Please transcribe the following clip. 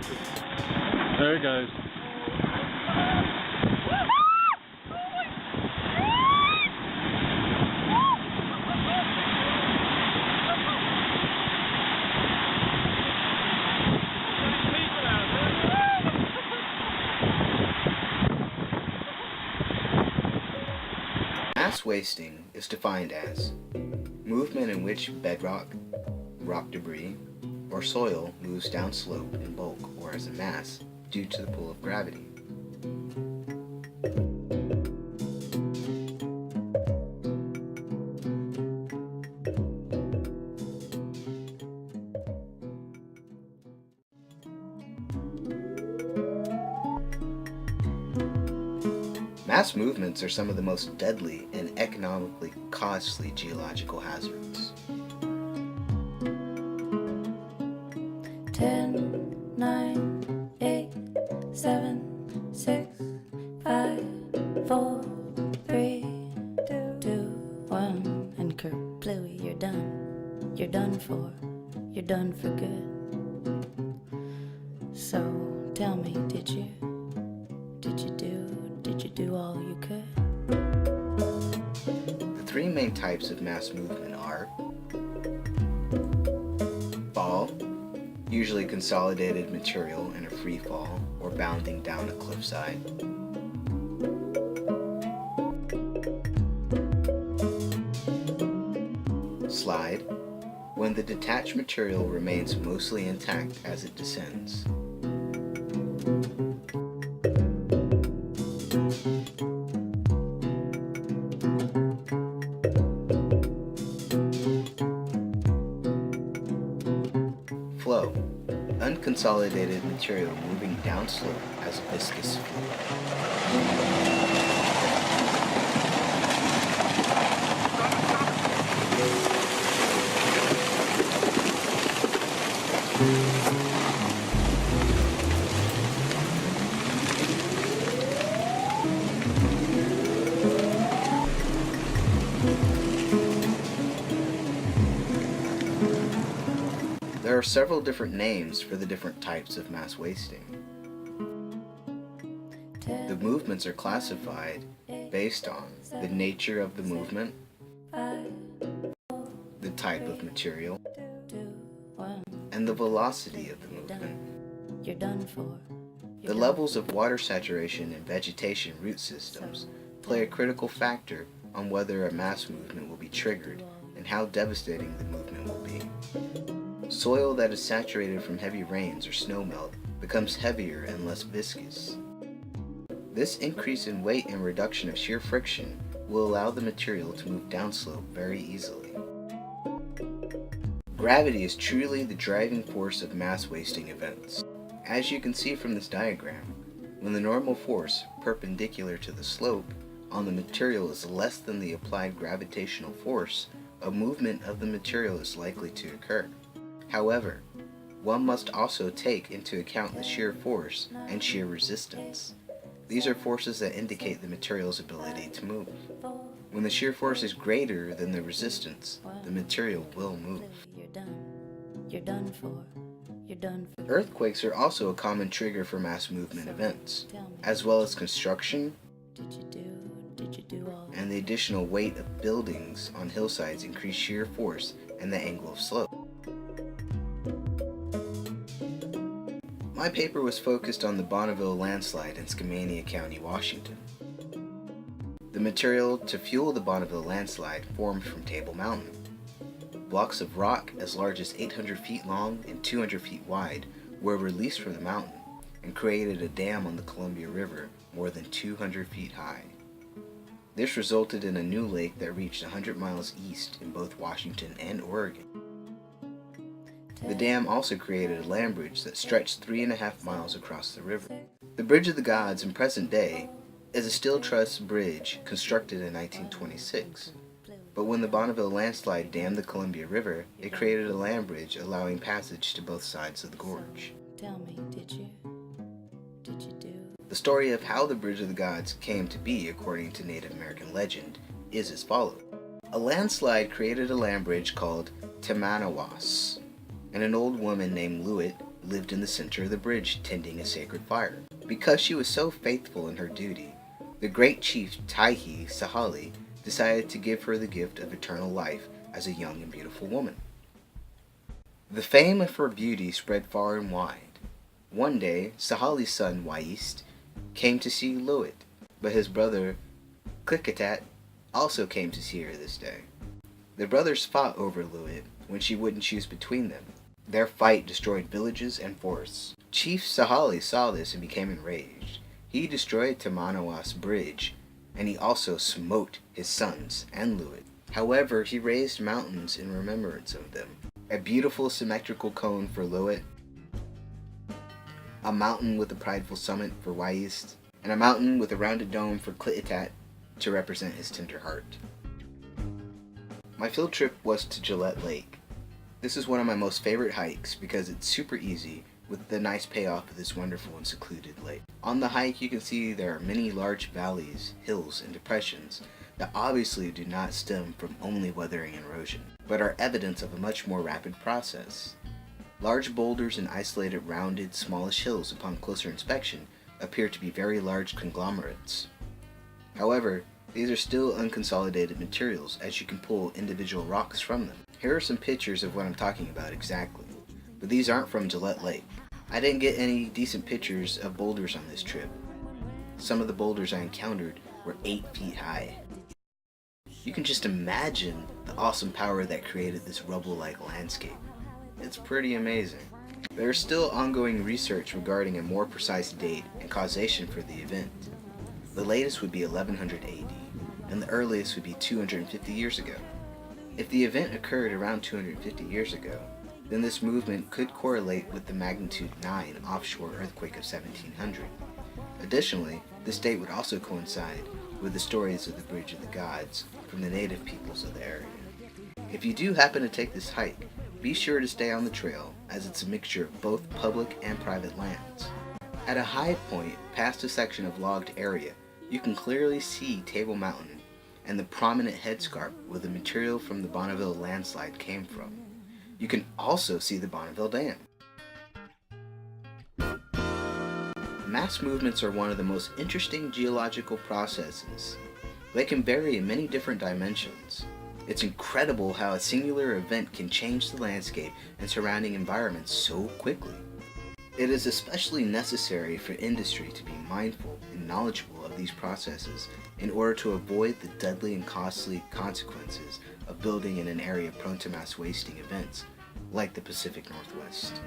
There it goes. Mass wasting is defined as movement in which bedrock, rock debris, or soil moves downslope in bulk or as a mass due to the pull of gravity. Mass movements are some of the most deadly and economically costly geological hazards. 10, 9, 8, 7, 6, 5, 4, 3, 2, 1, and kerplooey, you're done. You're done for. You're done for good. So tell me, did you do all you could? The three main types of mass movement are fall, usually consolidated material in a free fall or bounding down a cliffside. Slide, when the detached material remains mostly intact as it descends. Flow, unconsolidated material moving downslope as a viscous fluid. There are several different names for the different types of mass wasting. The movements are classified based on the nature of the movement, the type of material, and the velocity of the movement. You're done for. The levels of water saturation and vegetation root systems play a critical factor on whether a mass movement will be triggered and how devastating the movement will be. Soil that is saturated from heavy rains or snowmelt becomes heavier and less viscous. This increase in weight and reduction of shear friction will allow the material to move downslope very easily. Gravity is truly the driving force of mass wasting events. As you can see from this diagram, when the normal force perpendicular to the slope on the material is less than the applied gravitational force, a movement of the material is likely to occur. However, one must also take into account the shear force and shear resistance. These are forces that indicate the material's ability to move. When the shear force is greater than the resistance, the material will move. You're done for. You're done for. Earthquakes are also a common trigger for mass movement events, as well as construction, Did you do all? and the additional weight of buildings on hillsides increase shear force and the angle of slope. My paper was focused on the Bonneville landslide in Skamania County, Washington. The material to fuel the Bonneville landslide formed from Table Mountain. Blocks of rock as large as 800 feet long and 200 feet wide were released from the mountain and created a dam on the Columbia River more than 200 feet high. This resulted in a new lake that reached 100 miles east in both Washington and Oregon. The dam also created a land bridge that stretched 3.5 miles across the river. The Bridge of the Gods in present day is a steel truss bridge constructed in 1926. But when the Bonneville landslide dammed the Columbia River, it created a land bridge allowing passage to both sides of the gorge. Tell me, did you do? The story of how the Bridge of the Gods came to be, according to Native American legend, is as follows. A landslide created a land bridge called Tamanawas, and an old woman named Luit lived in the center of the bridge tending a sacred fire. Because she was so faithful in her duty, the great chief Taihi Sahali decided to give her the gift of eternal life as a young and beautiful woman. The fame of her beauty spread far and wide. One day, Sahali's son Waist came to see Luit, but his brother Klikatat also came to see her this day. The brothers fought over Luit when she wouldn't choose between them. Their fight destroyed villages and forests. Chief Sahali saw this and became enraged. He destroyed Tamanawas Bridge, and he also smote his sons and Luit. However, he raised mountains in remembrance of them. A beautiful symmetrical cone for Luit, a mountain with a prideful summit for Waist, and a mountain with a rounded dome for Klitatat to represent his tender heart. My field trip was to Gillette Lake. This is one of my most favorite hikes because it's super easy with the nice payoff of this wonderful and secluded lake. On the hike you can see there are many large valleys, hills, and depressions that obviously do not stem from only weathering and erosion, but are evidence of a much more rapid process. Large boulders and isolated rounded, smallish hills upon closer inspection appear to be very large conglomerates. However, these are still unconsolidated materials as you can pull individual rocks from them. Here are some pictures of what I'm talking about exactly, but these aren't from Gillette Lake. I didn't get any decent pictures of boulders on this trip. Some of the boulders I encountered were 8 feet high. You can just imagine the awesome power that created this rubble-like landscape. It's pretty amazing. There is still ongoing research regarding a more precise date and causation for the event. The latest would be 1100 AD, and the earliest would be 250 years ago. If the event occurred around 250 years ago, then this movement could correlate with the magnitude 9 offshore earthquake of 1700. Additionally, this date would also coincide with the stories of the Bridge of the Gods from the native peoples of the area. If you do happen to take this hike, be sure to stay on the trail, as it's a mixture of both public and private lands. At a high point past a section of logged area, you can clearly see Table Mountain and the prominent headscarp where the material from the Bonneville landslide came from. You can also see the Bonneville Dam. Mass movements are one of the most interesting geological processes. They can vary in many different dimensions. It's incredible how a singular event can change the landscape and surrounding environments so quickly. It is especially necessary for industry to be mindful and knowledgeable of these processes in order to avoid the deadly and costly consequences of building in an area prone to mass wasting events like the Pacific Northwest.